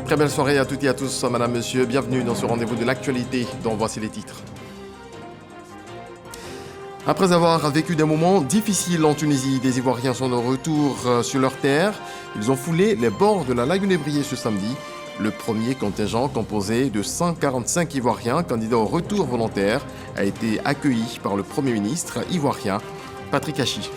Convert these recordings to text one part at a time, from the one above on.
Très belle soirée à toutes et à tous, madame, monsieur. Bienvenue dans ce rendez-vous de l'actualité dont voici les titres. Après avoir vécu des moments difficiles en Tunisie, des Ivoiriens sont de retour sur leur terre. Ils ont foulé les bords de la lagune Ébriée ce samedi. Le premier contingent, composé de 145 Ivoiriens candidats au retour volontaire, a été accueilli par le Premier ministre ivoirien, Patrick Hachi.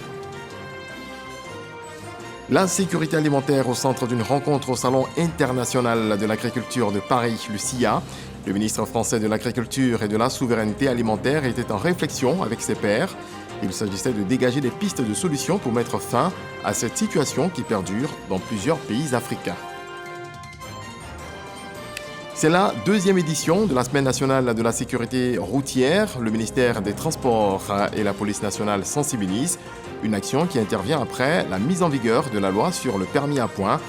La sécurité alimentaire au centre d'une rencontre au Salon international de l'agriculture de Paris, le SIA. Le ministre français de l'Agriculture et de la Souveraineté alimentaire était en réflexion avec ses pairs. Il s'agissait de dégager des pistes de solutions pour mettre fin à cette situation qui perdure dans plusieurs pays africains. C'est la deuxième édition de la Semaine nationale de la sécurité routière. Le ministère des Transports et la police nationale sensibilisent. Une action qui intervient après la mise en vigueur de la loi sur le permis à points.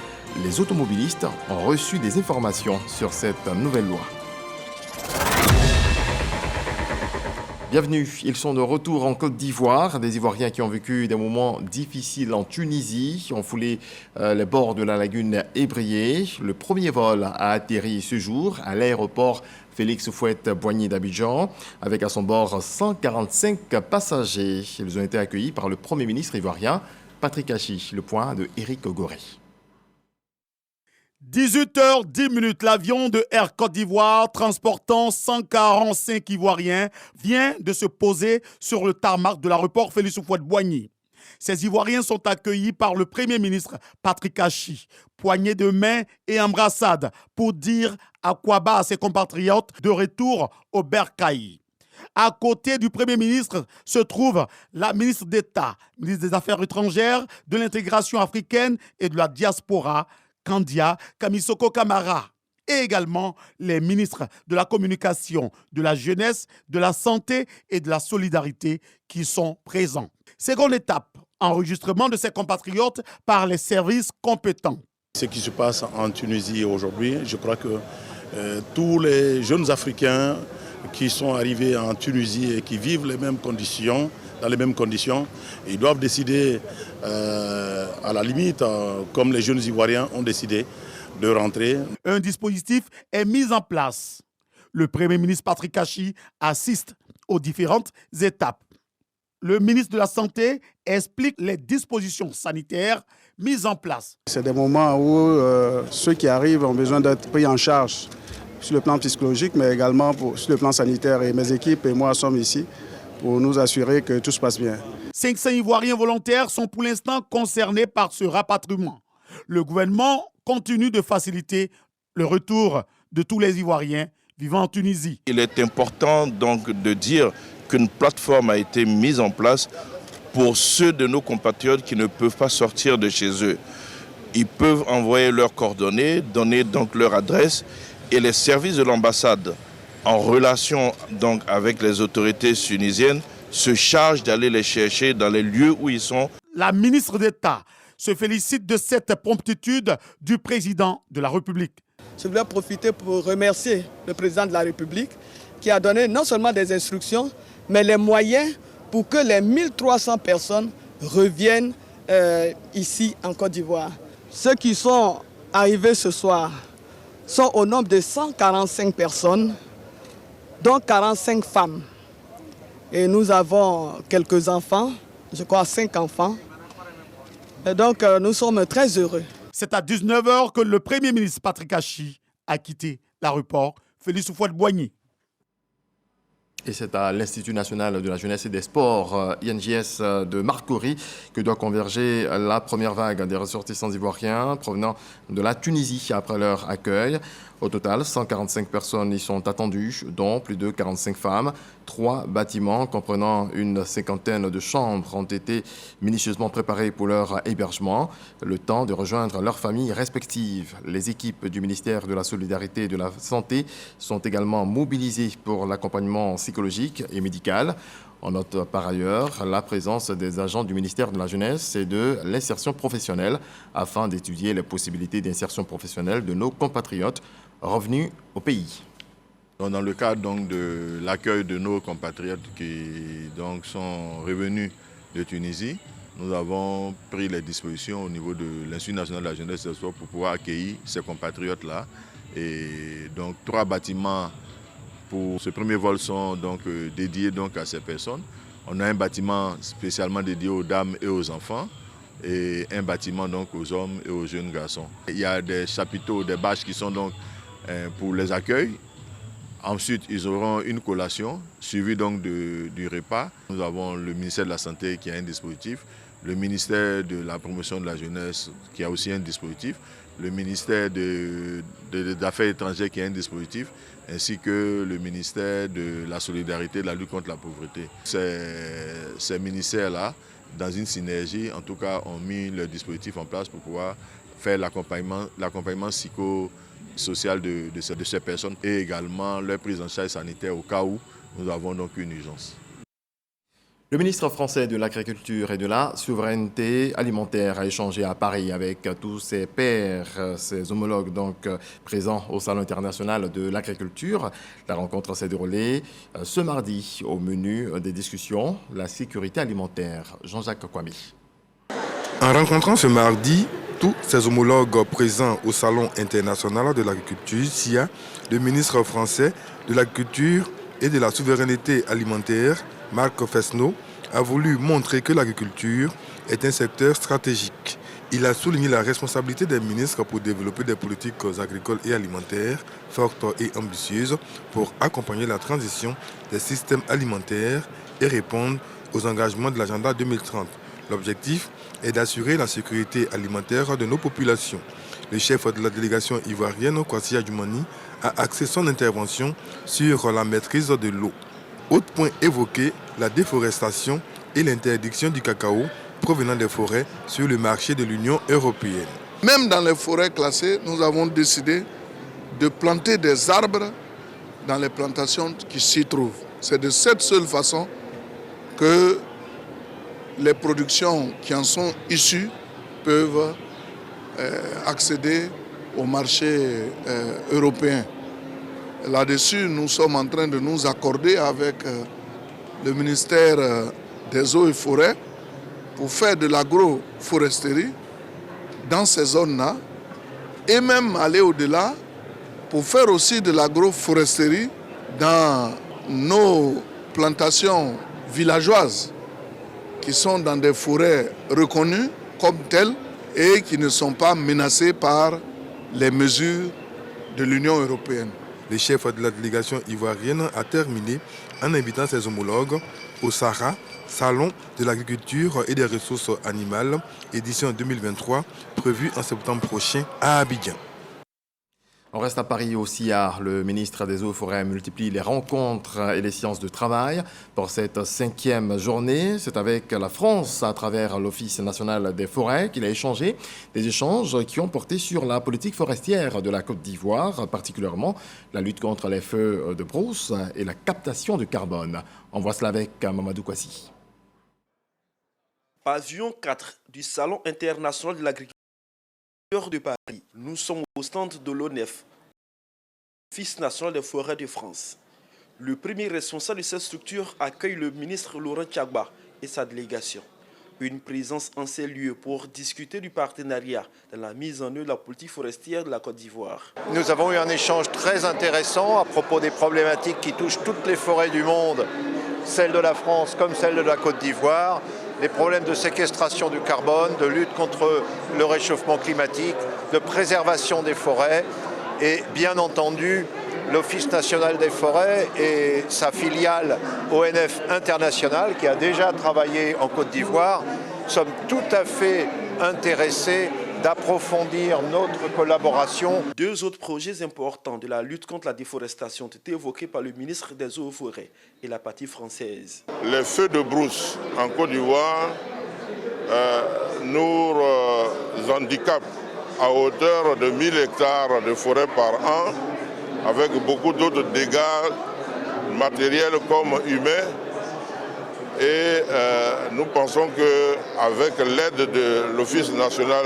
Les automobilistes ont reçu des informations sur cette nouvelle loi. Bienvenue, ils sont de retour en Côte d'Ivoire. Des Ivoiriens qui ont vécu des moments difficiles en Tunisie ont foulé les bords de la lagune Ébriée. Le premier vol a atterri ce jour à l'aéroport Félix Houphouët-Boigny d'Abidjan, avec à son bord 145 passagers. Ils ont été accueillis par le Premier ministre ivoirien, Patrick Hachi. Le point de Éric Ogoré. 18h10, l'avion de Air Côte d'Ivoire transportant 145 Ivoiriens vient de se poser sur le tarmac de l'aéroport Félix Houphouët-Boigny. Ces Ivoiriens sont accueillis par le Premier ministre Patrick Hachi, poignée de main et embrassade pour dire à quoi bas à ses compatriotes de retour au Bercail. À côté du Premier ministre se trouve la ministre d'État, ministre des Affaires étrangères, de l'intégration africaine et de la diaspora, Kandia Kamisoko Kamara, et également les ministres de la communication, de la jeunesse, de la santé et de la solidarité qui sont présents. Seconde étape, enregistrement de ces compatriotes par les services compétents. Ce qui se passe en Tunisie aujourd'hui, je crois que tous les jeunes Africains qui sont arrivés en Tunisie et qui vivent les mêmes conditions, dans les mêmes conditions, ils doivent décider, à la limite, comme les jeunes Ivoiriens ont décidé, de rentrer. Un dispositif est mis en place. Le Premier ministre Patrick Hachi assiste aux différentes étapes. Le ministre de la Santé explique les dispositions sanitaires mises en place. C'est des moments où ceux qui arrivent ont besoin d'être pris en charge sur le plan psychologique, mais également sur le plan sanitaire. Et mes équipes et moi sommes ici pour nous assurer que tout se passe bien. 500 Ivoiriens volontaires sont pour l'instant concernés par ce rapatriement. Le gouvernement continue de faciliter le retour de tous les Ivoiriens vivant en Tunisie. Il est important donc de dire qu'une plateforme a été mise en place pour ceux de nos compatriotes qui ne peuvent pas sortir de chez eux. Ils peuvent envoyer leurs coordonnées, donner donc leur adresse, et les services de l'ambassade, en relation donc avec les autorités tunisiennes, se chargent d'aller les chercher dans les lieux où ils sont. La ministre d'État se félicite de cette promptitude du président de la République. Je voulais profiter pour remercier le président de la République qui a donné non seulement des instructions, mais les moyens pour que les 1300 personnes reviennent ici en Côte d'Ivoire. Ceux qui sont arrivés ce soir sont au nombre de 145 personnes, dont 45 femmes. Et nous avons quelques enfants, je crois 5 enfants. Et donc nous sommes très heureux. C'est à 19h que le Premier ministre Patrick Hachi a quitté l'aéroport Félix Houphouët-Boigny. Et c'est à l'Institut national de la jeunesse et des sports, INJS de Marcory, que doit converger la première vague des ressortissants ivoiriens provenant de la Tunisie après leur accueil. Au total, 145 personnes y sont attendues, dont plus de 45 femmes. 3 bâtiments comprenant une cinquantaine de chambres ont été minutieusement préparés pour leur hébergement, le temps de rejoindre leurs familles respectives. Les équipes du ministère de la Solidarité et de la Santé sont également mobilisées pour l'accompagnement psychologique et médical. On note par ailleurs la présence des agents du ministère de la Jeunesse et de l'Insertion professionnelle afin d'étudier les possibilités d'insertion professionnelle de nos compatriotes revenus au pays. Dans le cadre donc, de l'accueil de nos compatriotes qui donc, sont revenus de Tunisie, nous avons pris les dispositions au niveau de l'Institut national de la jeunesse et des sports pour pouvoir accueillir ces compatriotes-là Et donc 3 bâtiments pour ce premier vol sont donc dédiés donc à ces personnes. On a un bâtiment spécialement dédié aux dames et aux enfants et un bâtiment donc aux hommes et aux jeunes garçons. Il y a des chapiteaux, des bâches qui sont donc pour les accueils. Ensuite, ils auront une collation suivie donc du repas. Nous avons le ministère de la Santé qui a un dispositif, le ministère de la Promotion de la Jeunesse qui a aussi un dispositif, le ministère des Affaires étrangères qui a un dispositif, ainsi que le ministère de la Solidarité et de la lutte contre la pauvreté. Ces ministères-là, dans une synergie, en tout cas, ont mis le dispositif en place pour pouvoir faire l'accompagnement psychosocial de ces personnes et également leur prise en charge sanitaire au cas où nous avons donc une urgence. Le ministre français de l'Agriculture et de la Souveraineté alimentaire a échangé à Paris avec tous ses pairs, ses homologues donc présents au Salon international de l'agriculture. La rencontre s'est déroulée ce mardi. Au menu des discussions, la sécurité alimentaire. Jean-Jacques Kwame. En rencontrant ce mardi tous ses homologues présents au Salon international de l'agriculture, SIA, le ministre français de l'Agriculture et de la Souveraineté alimentaire, Marc Fesneau, a voulu montrer que l'agriculture est un secteur stratégique. Il a souligné la responsabilité des ministres pour développer des politiques agricoles et alimentaires fortes et ambitieuses pour accompagner la transition des systèmes alimentaires et répondre aux engagements de l'agenda 2030. L'objectif est d'assurer la sécurité alimentaire de nos populations. Le chef de la délégation ivoirienne, Kwasi Adjoumani, a axé son intervention sur la maîtrise de l'eau. Autre point évoqué, la déforestation et l'interdiction du cacao provenant des forêts sur le marché de l'Union européenne. Même dans les forêts classées, nous avons décidé de planter des arbres dans les plantations qui s'y trouvent. C'est de cette seule façon que les productions qui en sont issues peuvent accéder au marché européen. Là-dessus, nous sommes en train de nous accorder avec le ministère des Eaux et Forêts pour faire de l'agroforesterie dans ces zones-là et même aller au-delà pour faire aussi de l'agroforesterie dans nos plantations villageoises qui sont dans des forêts reconnues comme telles et qui ne sont pas menacées par les mesures de l'Union européenne. Le chef de la délégation ivoirienne a terminé en invitant ses homologues au SARA, Salon de l'agriculture et des ressources animales, édition 2023, prévue en septembre prochain à Abidjan. On reste à Paris aussi. Le ministre des Eaux et Forêts multiplie les rencontres et les séances de travail pour cette 5e journée. C'est avec la France, à travers l'Office national des forêts, qu'il a échangé. Des échanges qui ont porté sur la politique forestière de la Côte d'Ivoire, particulièrement la lutte contre les feux de brousse et la captation de carbone. On voit cela avec Mamadou Kwasi. Pavillon 4 du Salon international de l'agriculture de Paris. Nous sommes au stand de l'ONEF, Office national des forêts de France. Le premier responsable de cette structure accueille le ministre Laurent Tchagba et sa délégation. Une présence en ces lieux pour discuter du partenariat dans la mise en œuvre de la politique forestière de la Côte d'Ivoire. Nous avons eu un échange très intéressant à propos des problématiques qui touchent toutes les forêts du monde, celles de la France comme celles de la Côte d'Ivoire. Les problèmes de séquestration du carbone, de lutte contre le réchauffement climatique, de préservation des forêts et bien entendu l'Office national des forêts et sa filiale ONF International qui a déjà travaillé en Côte d'Ivoire sommes tout à fait intéressés d'approfondir notre collaboration. Deux autres projets importants de la lutte contre la déforestation ont été évoqués par le ministre des Eaux et Forêts et la partie française. Les feux de brousse en Côte d'Ivoire nous handicapent à hauteur de 1000 hectares de forêt par an, avec beaucoup d'autres dégâts matériels comme humains. Et nous pensons qu'avec l'aide de l'Office national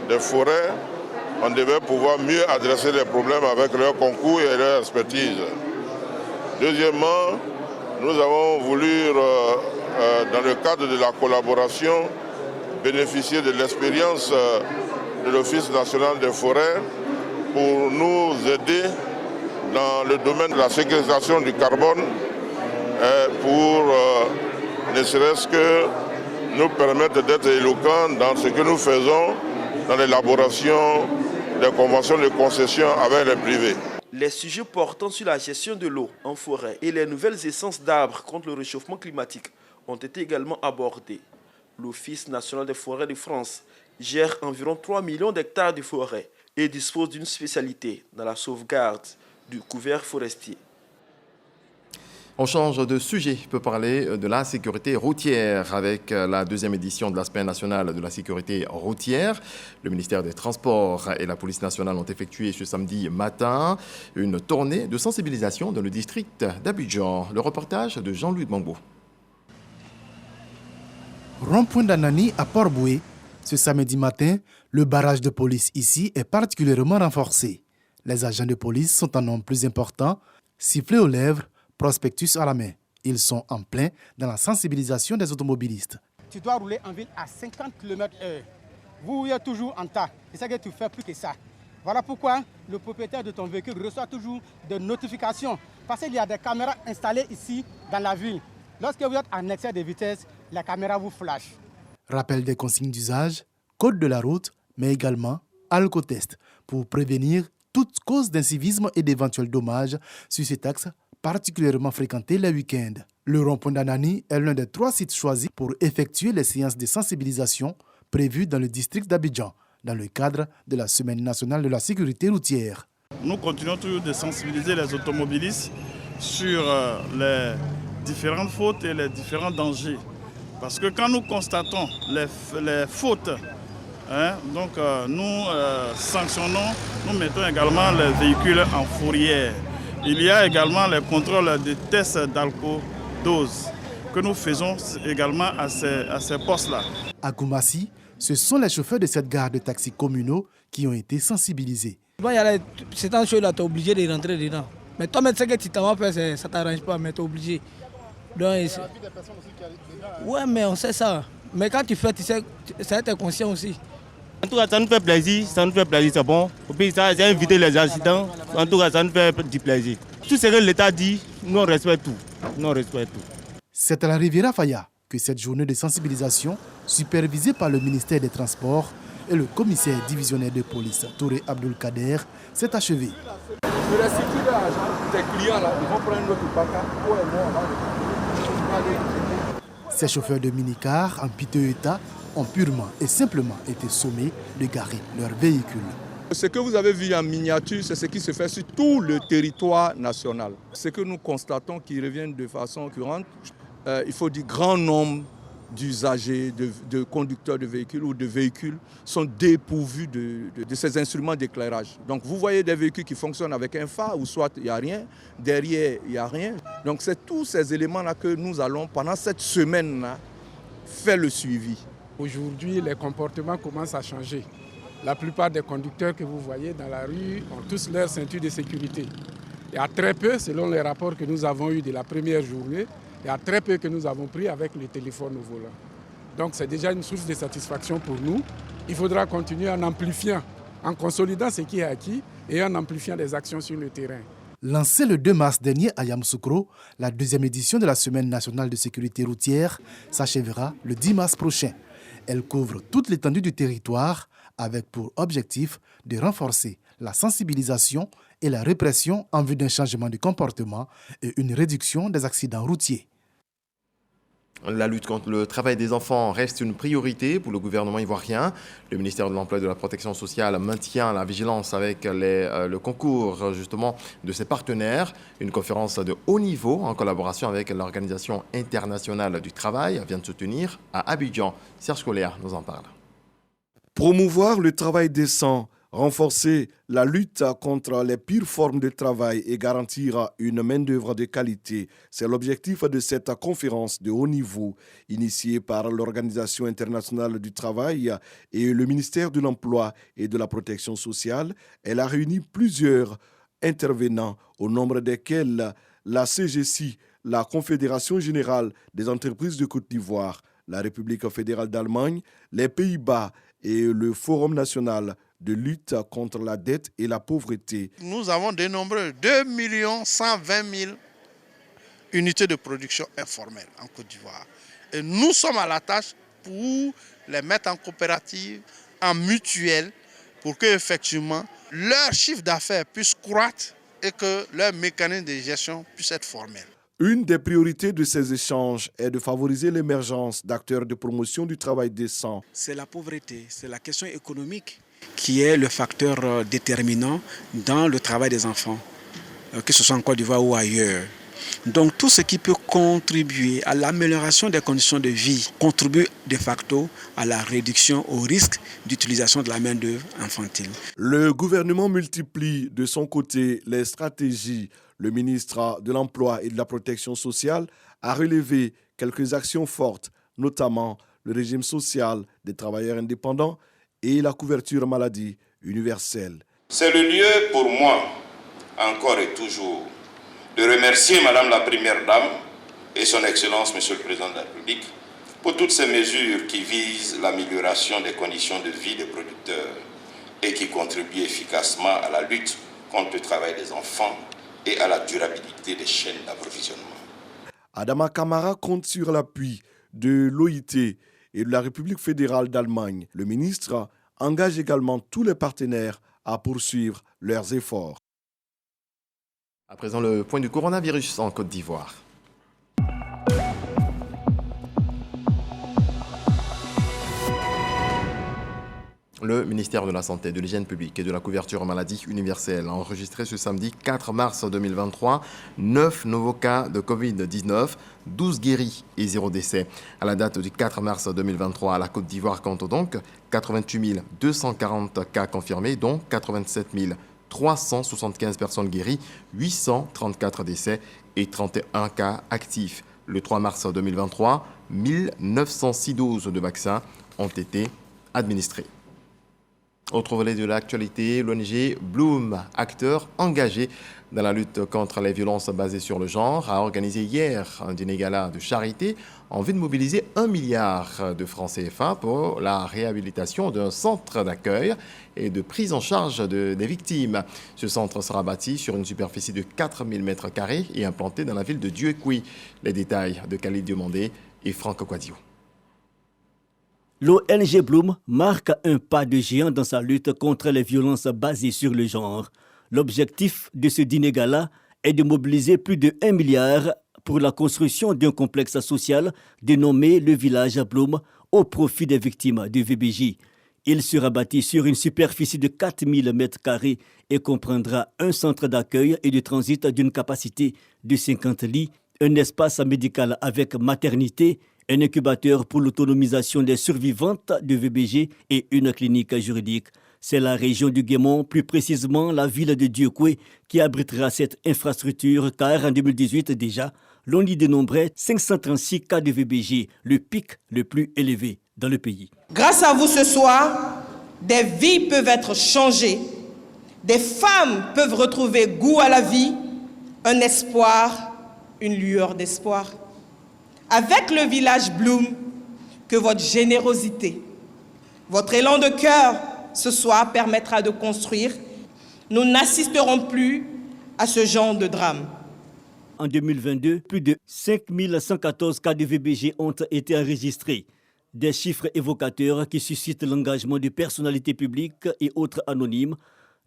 des forêts, on devait pouvoir mieux adresser les problèmes avec leur concours et leur expertise. Deuxièmement, nous avons voulu, dans le cadre de la collaboration, bénéficier de l'expérience de l'Office national des forêts pour nous aider dans le domaine de la séquestration du carbone pour ne serait-ce que nous permettre d'être éloquents dans ce que nous faisons dans l'élaboration des conventions de concession avec les privés. Les sujets portant sur la gestion de l'eau en forêt et les nouvelles essences d'arbres contre le réchauffement climatique ont été également abordés. L'Office national des forêts de France gère environ 3 millions d'hectares de forêt et dispose d'une spécialité dans la sauvegarde du couvert forestier. On change de sujet, on peut parler de la sécurité routière avec la deuxième édition de la Semaine nationale de la sécurité routière. Le ministère des Transports et la police nationale ont effectué ce samedi matin une tournée de sensibilisation dans le district d'Abidjan. Le reportage de Jean-Louis Gbangbo. Rond-point d'Anani à Port-Boué. Ce samedi matin, le barrage de police ici est particulièrement renforcé. Les agents de police sont en nombre plus important, sifflets aux lèvres, prospectus à la main. Ils sont en plein dans la sensibilisation des automobilistes. Tu dois rouler en ville à 50 km/h. Vous êtes toujours en tas. C'est ça que tu fais plus que ça. Voilà pourquoi le propriétaire de ton véhicule reçoit toujours des notifications. Parce qu'il y a des caméras installées ici dans la ville. Lorsque vous êtes en excès de vitesse, la caméra vous flash. Rappel des consignes d'usage, code de la route, mais également alcotest pour prévenir toute cause d'incivisme et d'éventuels dommages sur cet axe particulièrement fréquenté les week-ends. Le rond-point d'Anani est l'un des 3 sites choisis pour effectuer les séances de sensibilisation prévues dans le district d'Abidjan, dans le cadre de la Semaine nationale de la sécurité routière. Nous continuons toujours de sensibiliser les automobilistes sur les différentes fautes et les différents dangers. Parce que quand nous constatons les fautes, nous sanctionnons, nous mettons également les véhicules en fourrière. Il y a également les contrôles de tests d'alcool-dose que nous faisons également à ces postes-là. À Koumassi, ce sont les chauffeurs de cette gare de taxis communaux qui ont été sensibilisés. Bon, c'est un show là, tu es obligé de rentrer dedans. Mais toi, ce que tu t'en vas faire, ça ne t'arrange pas, mais tu es obligé. Oui, mais on sait ça. Mais quand tu fais, tu sais, ça être conscient aussi. En tout cas, ça nous fait plaisir, c'est bon. Et puis ça a évité les accidents. En tout cas, ça nous fait du plaisir. Tout ce que l'État dit, nous on respecte tout. C'est à la Riviera Faya que cette journée de sensibilisation, supervisée par le ministère des Transports et le commissaire divisionnaire de police, Touré Abdul Kader, s'est achevée. Je restitue l'argent des clients là, ils vont prendre notre paca. Ces chauffeurs de minicar en piteux état ont purement et simplement été sommés de garer leur véhicule. Ce que vous avez vu en miniature, c'est ce qui se fait sur tout le territoire national. Ce que nous constatons qui revient de façon courante, il faut dire grand nombre d'usagers, de conducteurs de véhicules ou de véhicules sont dépourvus de ces instruments d'éclairage. Donc vous voyez des véhicules qui fonctionnent avec un phare ou soit il n'y a rien, derrière il n'y a rien. Donc c'est tous ces éléments-là que nous allons pendant cette semaine-là faire le suivi. Aujourd'hui, les comportements commencent à changer. La plupart des conducteurs que vous voyez dans la rue ont tous leur ceinture de sécurité. Il y a très peu, selon les rapports que nous avons eus de la première journée, il y a très peu que nous avons pris avec le téléphone au volant. Donc c'est déjà une source de satisfaction pour nous. Il faudra continuer en amplifiant, en consolidant ce qui est acquis et en amplifiant les actions sur le terrain. Lancée le 2 mars dernier à Yamoussoukro, la deuxième édition de la Semaine nationale de sécurité routière s'achèvera le 10 mars prochain. Elle couvre toute l'étendue du territoire avec pour objectif de renforcer la sensibilisation et la répression en vue d'un changement de comportement et une réduction des accidents routiers. La lutte contre le travail des enfants reste une priorité pour le gouvernement ivoirien. Le ministère de l'Emploi et de la Protection sociale maintient la vigilance avec le concours justement de ses partenaires. Une conférence de haut niveau en collaboration avec l'Organisation internationale du travail vient de se tenir à Abidjan. Serge Coléa nous en parle. Promouvoir le travail décent, renforcer la lutte contre les pires formes de travail et garantir une main-d'œuvre de qualité, c'est l'objectif de cette conférence de haut niveau initiée par l'Organisation internationale du travail et le ministère de l'Emploi et de la Protection sociale. Elle a réuni plusieurs intervenants, au nombre desquels la CGC, la Confédération générale des entreprises de Côte d'Ivoire, la République fédérale d'Allemagne, les Pays-Bas et le Forum national de lutte contre la dette et la pauvreté. Nous avons dénombré 2 120 000 unités de production informelles en Côte d'Ivoire. Et nous sommes à la tâche pour les mettre en coopérative, en mutuelle, pour que effectivement leur chiffre d'affaires puisse croître et que leur mécanisme de gestion puisse être formel. Une des priorités de ces échanges est de favoriser l'émergence d'acteurs de promotion du travail décent. C'est la pauvreté, c'est la question économique qui est le facteur déterminant dans le travail des enfants, que ce soit en Côte d'Ivoire ou ailleurs. Donc tout ce qui peut contribuer à l'amélioration des conditions de vie contribue de facto à la réduction au risque d'utilisation de la main-d'œuvre infantile. Le gouvernement multiplie de son côté les stratégies. Le ministre de l'Emploi et de la Protection sociale a relevé quelques actions fortes, notamment le régime social des travailleurs indépendants et la couverture maladie universelle. C'est le lieu pour moi, encore et toujours, de remercier Madame la Première Dame et son Excellence Monsieur le Président de la République pour toutes ces mesures qui visent l'amélioration des conditions de vie des producteurs et qui contribuent efficacement à la lutte contre le travail des enfants et à la durabilité des chaînes d'approvisionnement. Adama Kamara compte sur l'appui de l'OIT et de la République fédérale d'Allemagne. Le ministre engage également tous les partenaires à poursuivre leurs efforts. À présent, le point du coronavirus en Côte d'Ivoire. Le ministère de la Santé, de l'Hygiène publique et de la couverture maladie universelle a enregistré ce samedi 4 mars 2023 9 nouveaux cas de Covid-19, 12 guéris et 0 décès. À la date du 4 mars 2023, la Côte d'Ivoire compte donc 88 240 cas confirmés, dont 87 375 personnes guéries, 834 décès et 31 cas actifs. Le 3 mars 2023, 1906 doses de vaccins ont été administrées. Autre volet de l'actualité, l'ONG Bloom, acteur engagé dans la lutte contre les violences basées sur le genre, a organisé hier un dîner gala de charité en vue de mobiliser 1 milliard de francs CFA pour la réhabilitation d'un centre d'accueil et de prise en charge des victimes. Ce centre sera bâti sur une superficie de 4000 m² et implanté dans la ville de Dieukoui. Les détails de Khalid Diomandé et Franck Quadio. L'ONG Bloom marque un pas de géant dans sa lutte contre les violences basées sur le genre. L'objectif de ce dîner gala est de mobiliser plus de 1 milliard pour la construction d'un complexe social dénommé le village Bloom au profit des victimes de VBJ. Il sera bâti sur une superficie de 4000 m² et comprendra un centre d'accueil et de transit d'une capacité de 50 lits, un espace médical avec maternité, un incubateur pour l'autonomisation des survivantes de VBG et une clinique juridique. C'est la région du Guémont, plus précisément la ville de Dieukoui, qui abritera cette infrastructure car en 2018 déjà, l'on y dénombrait 536 cas de VBG, le pic le plus élevé dans le pays. Grâce à vous ce soir, des vies peuvent être changées, des femmes peuvent retrouver goût à la vie, un espoir, une lueur d'espoir. Avec le village Bloom, que votre générosité, votre élan de cœur ce soir permettra de construire, nous n'assisterons plus à ce genre de drame. En 2022, plus de 5114 cas de VBG ont été enregistrés. Des chiffres évocateurs qui suscitent l'engagement de personnalités publiques et autres anonymes.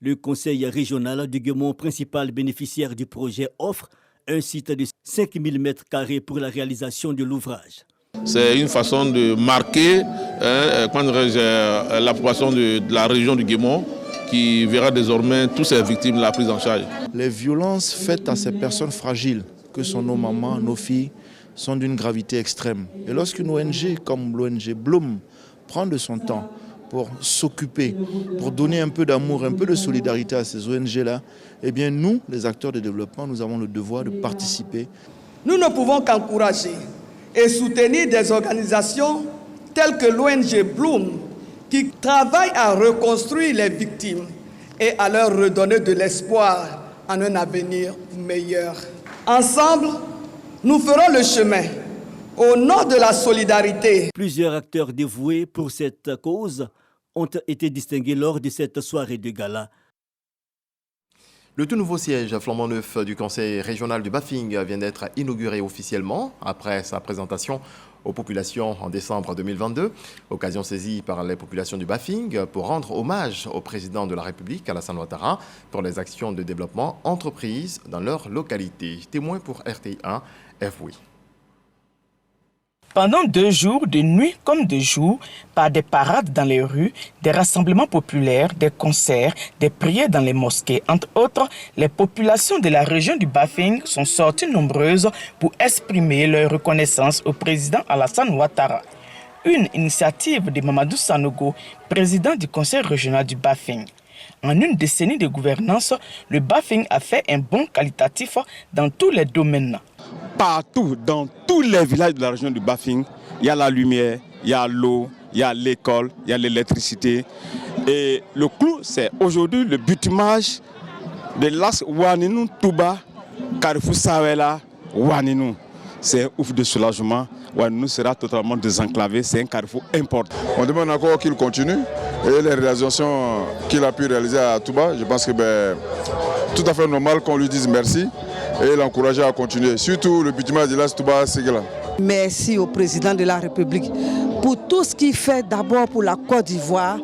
Le conseil régional du Guémont, principal bénéficiaire du projet, offre un site de 5000 m² pour la réalisation de l'ouvrage. C'est une façon de marquer l'approbation de la région du Guémont qui verra désormais toutes ces victimes la prise en charge. Les violences faites à ces personnes fragiles, que sont nos mamans, nos filles, sont d'une gravité extrême. Et lorsqu'une ONG comme l'ONG Bloom prend de son temps pour s'occuper, pour donner un peu d'amour, un peu de solidarité à ces ONG-là, eh bien nous, les acteurs de développement, nous avons le devoir de participer. Nous ne pouvons qu'encourager et soutenir des organisations telles que l'ONG Bloom qui travaillent à reconstruire les victimes et à leur redonner de l'espoir en un avenir meilleur. Ensemble, nous ferons le chemin au nom de la solidarité. Plusieurs acteurs dévoués pour cette cause ont été distingués lors de cette soirée de gala. Le tout nouveau siège flambant neuf du Conseil régional du Bafing vient d'être inauguré officiellement après sa présentation aux populations en décembre 2022. Occasion saisie par les populations du Bafing pour rendre hommage au président de la République, Alassane Ouattara, pour les actions de développement entreprises dans leur localité. Témoin pour RTI1, FOI. Pendant 2 jours, de nuit comme de jour, par des parades dans les rues, des rassemblements populaires, des concerts, des prières dans les mosquées, entre autres, les populations de la région du Bafing sont sorties nombreuses pour exprimer leur reconnaissance au président Alassane Ouattara. Une initiative de Mamadou Sanogo, président du conseil régional du Bafing. En une décennie de gouvernance, le Bafing a fait un bond qualitatif dans tous les domaines. Partout, dans tous les villages de la région du Bafing, il y a la lumière, il y a l'eau, il y a l'école, il y a l'électricité. Et le clou, c'est aujourd'hui le bitumage de l'As Ouaninou Touba, Carrefour Sawela, Ouaninou. C'est un ouf de soulagement. Ouaninou sera totalement désenclavé, c'est un carrefour important. On demande encore qu'il continue et les réalisations qu'il a pu réaliser à Touba, je pense que tout à fait normal qu'on lui dise merci et l'encourager à continuer. Surtout le bitumage de l'As Touba Ségala. Merci au président de la République pour tout ce qu'il fait d'abord pour la Côte d'Ivoire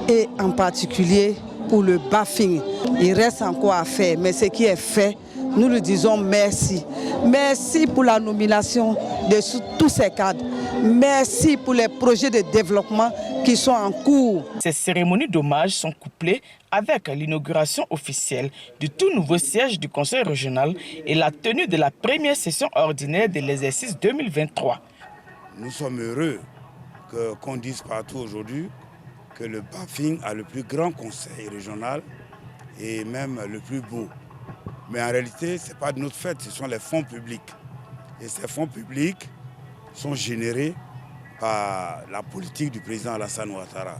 et en particulier pour le Bafing. Il reste encore à faire, mais ce qui est fait, nous lui disons merci. Merci pour la nomination de tous ces cadres. Merci pour les projets de développement qui sont en cours. Ces cérémonies d'hommage sont couplées avec l'inauguration officielle du tout nouveau siège du Conseil régional et la tenue de la première session ordinaire de l'exercice 2023. Nous sommes heureux qu'on dise partout aujourd'hui que le Bafing a le plus grand conseil régional et même le plus beau. Mais en réalité, ce n'est pas de notre fête, ce sont les fonds publics. Et ces fonds publics sont générés par la politique du président Alassane Ouattara.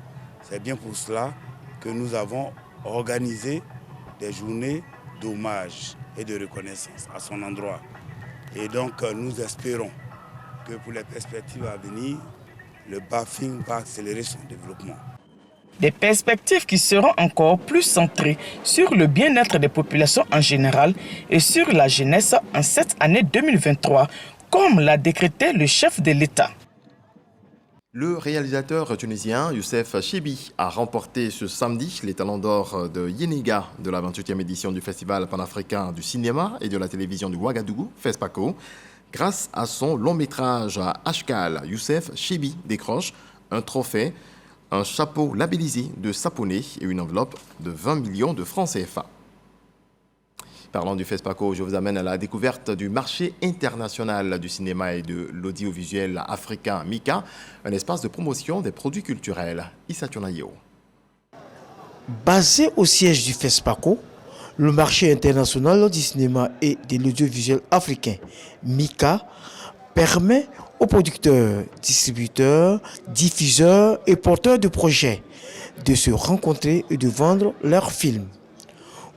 C'est bien pour cela que nous avons organisé des journées d'hommage et de reconnaissance à son endroit. Et donc nous espérons que pour les perspectives à venir, le Bafing va accélérer son développement. Des perspectives qui seront encore plus centrées sur le bien-être des populations en général et sur la jeunesse en cette année 2023, comme l'a décrété le chef de l'État. Le réalisateur tunisien Youssef Cheibi a remporté ce samedi les talons d'or de Yénéga de la 28e édition du Festival panafricain du cinéma et de la télévision du Ouagadougou, FESPACO. Grâce à son long métrage à Ashkal, Youssef Cheibi décroche un trophée, un chapeau labellisé de Saponé et une enveloppe de 20 millions de francs CFA. Parlant du FESPACO, je vous amène à la découverte du marché international du cinéma et de l'audiovisuel africain MICA, un espace de promotion des produits culturels. Issa Tionayo. Basé au siège du FESPACO, le marché international du cinéma et de l'audiovisuel africain MICA permet aux producteurs, distributeurs, diffuseurs et porteurs de projets de se rencontrer et de vendre leurs films.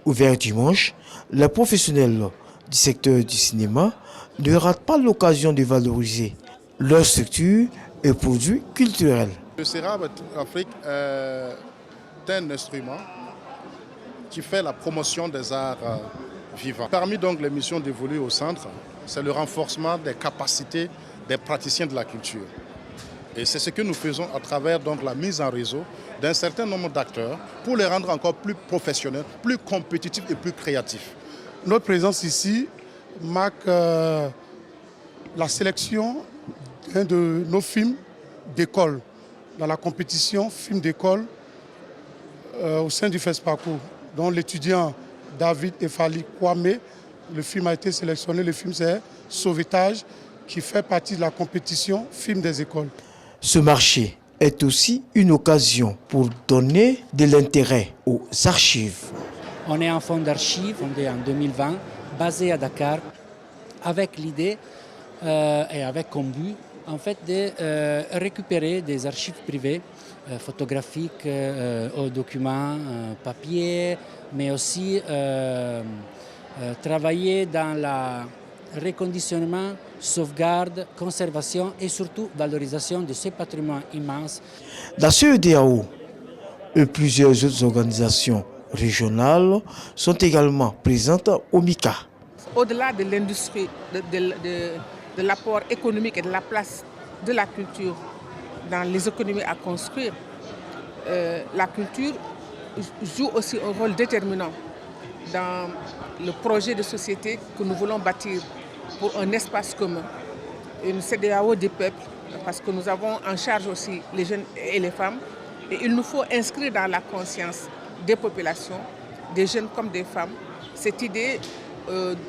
Ouvert dimanche, les professionnels du secteur du cinéma ne ratent pas l'occasion de valoriser leur structure et produits culturels. Le CERAB Afrique est un instrument qui fait la promotion des arts vivants. Parmi donc les missions dévolues au centre, c'est le renforcement des capacités des praticiens de la culture. Et c'est ce que nous faisons à travers donc la mise en réseau d'un certain nombre d'acteurs pour les rendre encore plus professionnels, plus compétitifs et plus créatifs. Notre présence ici marque la sélection d'un de nos films d'école dans la compétition film d'école au sein du FESPACO, dont l'étudiant David Efali Kwame, le film a été sélectionné, le film c'est Sauvetage, qui fait partie de la compétition film des écoles. Ce marché est aussi une occasion pour donner de l'intérêt aux archives. On est un fonds d'archives fondé en 2020, basé à Dakar, avec l'idée et avec comme but en fait, de récupérer des archives privées, photographiques, documents, papier, mais aussi travailler dans le reconditionnement, sauvegarde, conservation et surtout valorisation de ce patrimoine immense. La CEDEAO et plusieurs autres organisations régionales sont également présentes au MICA. Au-delà de l'industrie, de l'apport économique et de la place de la culture dans les économies à construire, la culture joue aussi un rôle déterminant dans le projet de société que nous voulons bâtir pour un espace commun, une CEDEAO des peuples, parce que nous avons en charge aussi les jeunes et les femmes. Et il nous faut inscrire dans la conscience des populations, des jeunes comme des femmes, cette idée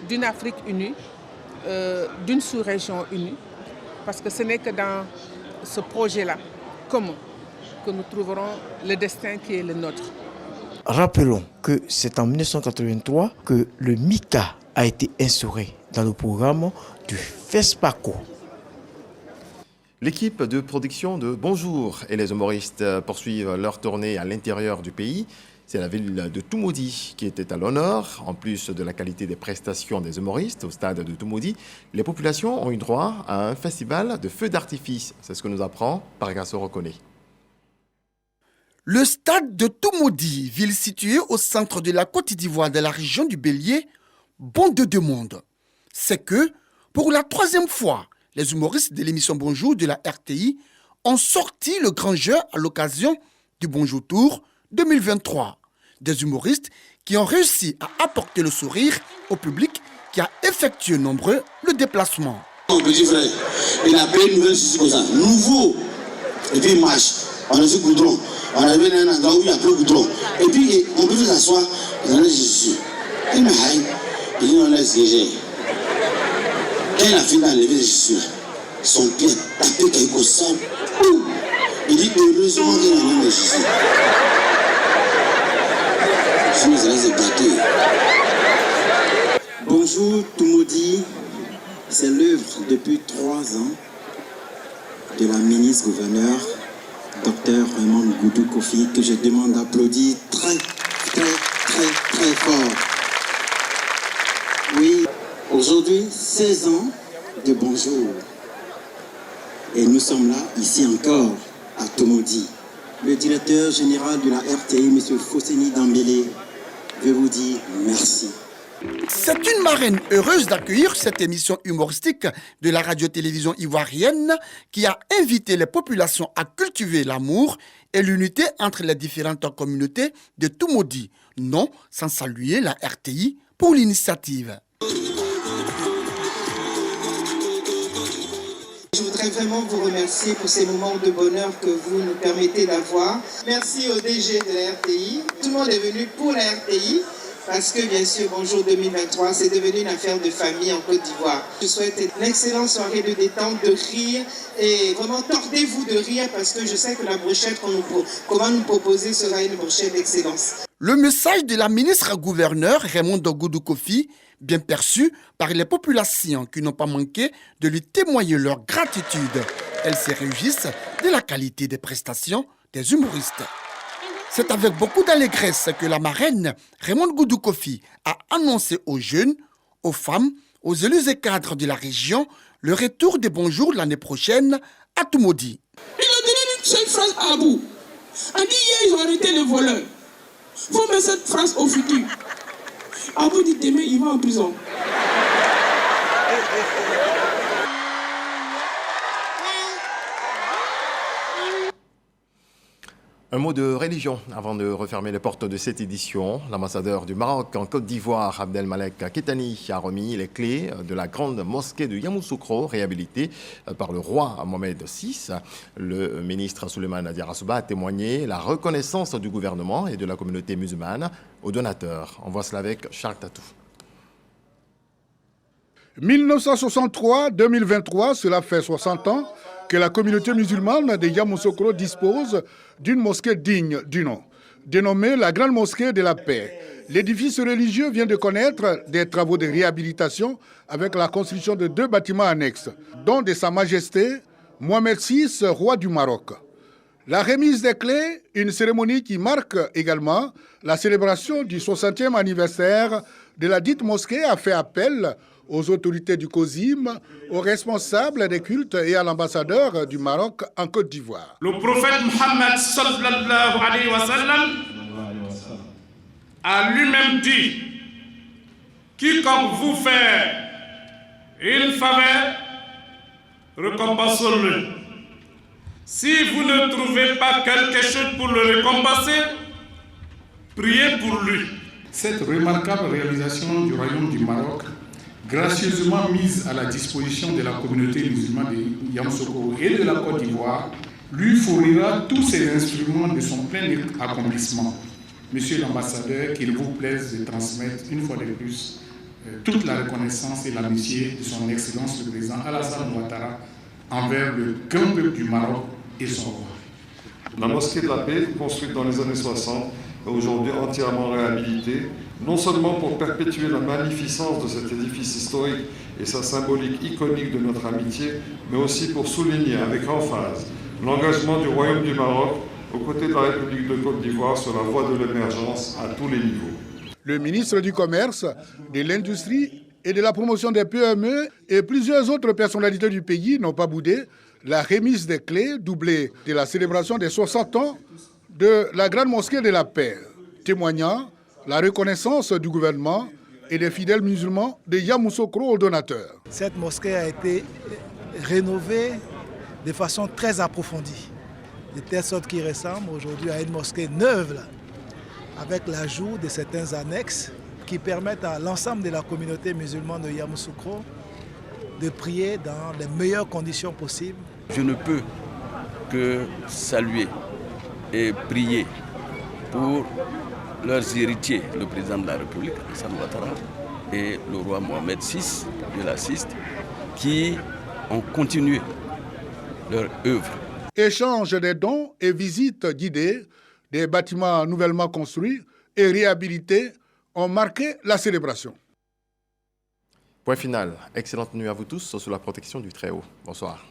d'une Afrique unie, d'une sous-région unie, parce que ce n'est que dans ce projet-là commun que nous trouverons le destin qui est le nôtre. Rappelons que c'est en 1983 que le MICA a été instauré dans le programme du FESPACO. L'équipe de production de Bonjour et les humoristes poursuivent leur tournée à l'intérieur du pays. C'est la ville de Toumoudi qui était à l'honneur. En plus de la qualité des prestations des humoristes au stade de Toumoudi, les populations ont eu droit à un festival de feux d'artifice. C'est ce que nous apprend Pargasso Reconnaît. Le stade de Toumoudi, ville située au centre de la Côte d'Ivoire de la région du Bélier, bon de deux mondes. C'est que, pour la troisième fois, les humoristes de l'émission Bonjour de la RTI ont sorti le grand jeu à l'occasion du Bonjour Tour 2023. Des humoristes qui ont réussi à apporter le sourire au public qui a effectué nombreux le déplacement. Mon petit frère, il a pris une nouvelle chose comme ça, nouveau, et puis il marche. On a vu goudron, on a vu un endroit où il n'y a plus de goudron. Et puis on peut s'asseoir, on a dit je suis. Il me haït, il dit on laisse que j'ai. Quand il a fini d'enlever les chaussures, son pied a tapé quelque chose au sol. Il dit heureusement qu'il a enlevé les chaussures. Je me suis épaté. Bonjour Toumoudi, c'est l'œuvre depuis 3 ans de la ministre-gouverneur, Dr Raymond Goudou Kofi, que je demande d'applaudir très fort. Oui, aujourd'hui, 16 ans de Bonjour. Et nous sommes là, ici encore, à Toumoudi. Le directeur général de la RTI, M. Fosseni Dambélé, veut vous dire merci. C'est une marraine heureuse d'accueillir cette émission humoristique de la radio-télévision ivoirienne qui a invité les populations à cultiver l'amour et l'unité entre les différentes communautés de Toumoudi. Non, sans saluer la RTI pour l'initiative. Je voudrais vraiment vous remercier pour ces moments de bonheur que vous nous permettez d'avoir. Merci au DG de la RTI. Tout le monde est venu pour la RTI. Parce que bien sûr, Bonjour 2023, c'est devenu une affaire de famille en Côte d'Ivoire. Je souhaite une excellente soirée de détente, de rire. Et vraiment, tordez-vous de rire parce que je sais que la brochette qu'on va nous proposer sera une brochette d'excellence. Le message de la ministre-gouverneur Raymond Goudou Kofi, bien perçu par les populations qui n'ont pas manqué de lui témoigner leur gratitude. Elles se réjouissent de la qualité des prestations des humoristes. C'est avec beaucoup d'allégresse que la marraine Raymond Goudou Kofi a annoncé aux jeunes, aux femmes, aux élus et cadres de la région le retour des Bonjours l'année prochaine à Toumoudi. Il a donné une seule phrase à Abou. Il a dit hier ils ont arrêté les voleurs. Il faut mettre cette phrase au futur. Abou dit demain il va en prison. Un mot de religion avant de refermer les portes de cette édition. L'ambassadeur du Maroc en Côte d'Ivoire, Abdelmalek Kettani, a remis les clés de la grande mosquée de Yamoussoukro, réhabilitée par le roi Mohamed VI. Le ministre Souleymane Diarra a témoigné la reconnaissance du gouvernement et de la communauté musulmane aux donateurs. On voit cela avec Charles Tatou. 1963-2023, cela fait 60 ans que la communauté musulmane de Yamoussoukro dispose d'une mosquée digne du nom, dénommée la Grande Mosquée de la Paix. L'édifice religieux vient de connaître des travaux de réhabilitation avec la construction de 2 bâtiments annexes, dont de Sa Majesté Mohamed VI, roi du Maroc. La remise des clés, une cérémonie qui marque également la célébration du 60e anniversaire de la dite mosquée, a fait appel aux autorités du COSIM, aux responsables des cultes et à l'ambassadeur du Maroc en Côte d'Ivoire. Le prophète Mohammed sallallahu alayhi wa sallam a lui-même dit: quiconque vous fait une faveur, récompensez-le. Si vous ne trouvez pas quelque chose pour le récompenser, priez pour lui. Cette remarquable réalisation du Royaume du Maroc, gracieusement mise à la disposition de la communauté musulmane de Yamoussoukro et de la Côte d'Ivoire, lui fournira tous ces instruments de son plein accomplissement. Monsieur l'ambassadeur, qu'il vous plaise de transmettre une fois de plus toute la reconnaissance et l'amitié de son Excellence le président Alassane Ouattara envers le grand peuple du Maroc et son roi. La mosquée de la paix, construite dans les années 60, est aujourd'hui entièrement réhabilitée, non seulement pour perpétuer la magnificence de cet édifice historique et sa symbolique iconique de notre amitié, mais aussi pour souligner avec emphase l'engagement du Royaume du Maroc aux côtés de la République de Côte d'Ivoire sur la voie de l'émergence à tous les niveaux. Le ministre du Commerce, de l'Industrie et de la promotion des PME et plusieurs autres personnalités du pays n'ont pas boudé la remise des clés doublée de la célébration des 60 ans de la Grande Mosquée de la Paix, témoignant la reconnaissance du gouvernement et des fidèles musulmans de Yamoussoukro aux donateurs. Cette mosquée a été rénovée de façon très approfondie, de telle sorte qu'il ressemble aujourd'hui à une mosquée neuve, là, avec l'ajout de certains annexes qui permettent à l'ensemble de la communauté musulmane de Yamoussoukro de prier dans les meilleures conditions possibles. Je ne peux que saluer et prier pour leurs héritiers, le président de la République, Alassane Ouattara, et le roi Mohamed VI, Dieu l'assiste, qui ont continué leur œuvre. Échange des dons et visites guidées des bâtiments nouvellement construits et réhabilités ont marqué la célébration. Point final. Excellente nuit à vous tous sous la protection du Très-Haut. Bonsoir.